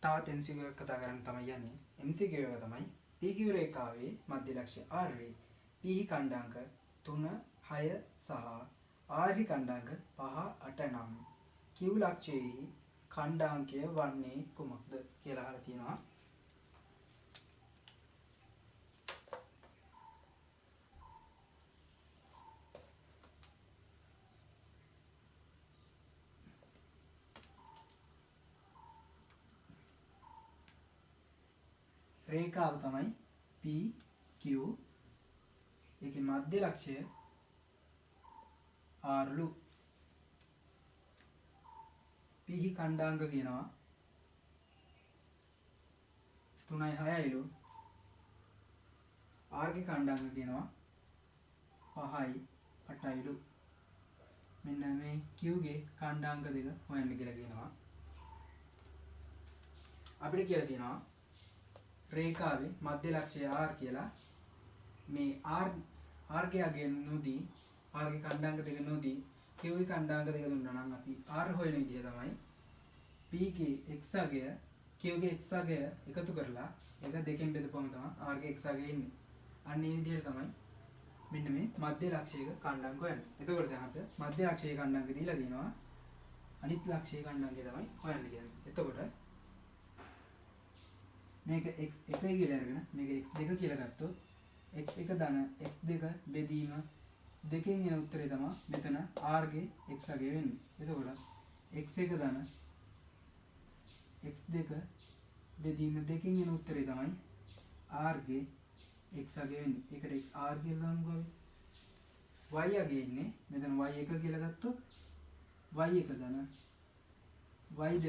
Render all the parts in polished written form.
තවත් MCQ එකක් කතා කරන්න තමයි යන්නේ. MCQ එක තමයි PQ රේඛාවේ මධ්‍ය ලක්ෂ්‍ය R වේ. P කණ්ඩාංක 3, 6 සහ R කණ්ඩාංක 5, 8 නම් Q ලක්ෂ්‍යයේ කණ්ඩාංකය වන්නේ කුමක්ද කියලා අහලා තියෙනවා. රේඛාව තමයි PQ. ඒකේ මධ්‍ය ලක්ෂ්‍ය R ලු. P කණ්ඩාංක කියනවා 3යි 6යි ලු. R ගේ කණ්ඩාංක කියනවා 5යි 8යි ලු. මෙන්න මේ Q ගේ කණ්ඩාංක දෙක හොයන්න කියලා කියනවා. අපිට කියලා තියෙනවා රේඛාවේ මධ්‍ය ලක්ෂ්‍ය R කියලා. මේ R ගේ අගය නොදී R ගේ කණ්ඩාංක දෙක නොදී Q ගේ කණ්ඩාංක දෙක දුන්නා නම් අපි R හොයන විදිය තමයි P ගේ x අගය Q ගේ x අගය එකතු කරලා ඒක දෙකෙන් බෙදපුවම තමයි R ගේ x අගය එන්නේ. අන්න ඒ විදිහට තමයි මෙන්න මේ මධ්‍ය ලක්ෂයක කණ්ඩාංක හොයන්නේ. එතකොට දැන් අපිට මධ්‍ය ලක්ෂයක කණ්ඩාංක දීලා දිනවා. අනිත් ලක්ෂයක කණ්ඩාංකය තමයි හොයන්න කියන්නේ. එතකොට මේක x1 කියලා අරගෙන මේක x2 කියලා ගත්තොත් x1 ධන x2 බෙදීම දෙකෙන් එන උත්තරේ තමයි මෙතන r ගේ x අගය වෙන්නේ. එතකොට x1 ධන x2 බෙදීම දෙකෙන් එන උත්තරේ තමයි r ගේ x අගය වෙන්නේ. ඒකට x r කියලා දාමුකෝ. y අගය ඉන්නේ මෙතන y1 කියලා ගත්තොත් y1 ධන y2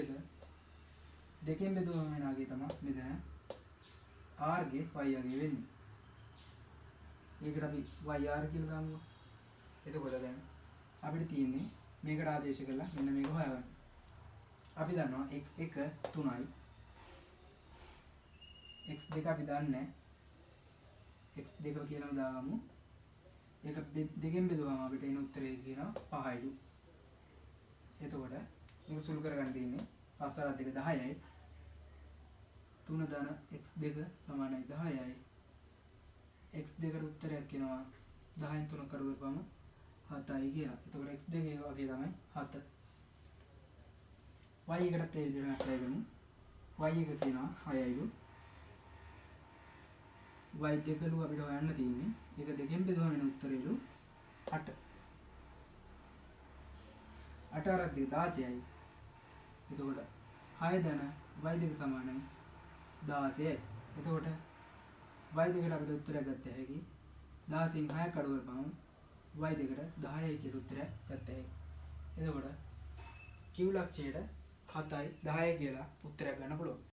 දෙකෙන් බෙදුවම වෙන අගය තමයි මෙතන r ගේ y අගය වෙන්නේ. ඒකට අපි yr කියලා දාමු. එතකොට දැන් අපිට තියෙන්නේ මේකට ආදේශ කරලා මෙන්න මේක හොයාගන්න. අපි දන්නවා x1 3යි. x2 අපි දන්නේ x2 කියලාම දාගමු. ඒක දෙකෙන් බෙදුවම අපිට එන උත්තරේ කියනවා 5යිලු. එතකොට මේක සුළු කරගන්න තියෙන්නේ 5 + 2 10යි. 3 ධන x2 සමානයි 10යි. x2 කට උත්තරයක් එනවා 10න් 3 කරුවපම 7යි කියලා. එතකොට x2 ගේ වගේ තමයි 7. y එකටත් ඒ විදිහට apply කරමු. y එක කියනවා 6යිලු. y2 ලු අපිට හොයන්න තියෙන්නේ. ඒක දෙකෙන් බෙදුවම එන උත්තරේලු 8. 8 + 2 16යි. එතකොට 6 ධන y2 සමානයි 16යි. එතකොට y2 කට අපිට උත්තරයක් ගත්ත හැකි 16න් 6 කඩු කරපුවම y2 කට 10යි කියලා උත්තරයක් ගත්ත හැකි. එතකොට Q ලක්ෂයට 7යි 10යි කියලා උත්තරයක් ගන්න පුළුවන්.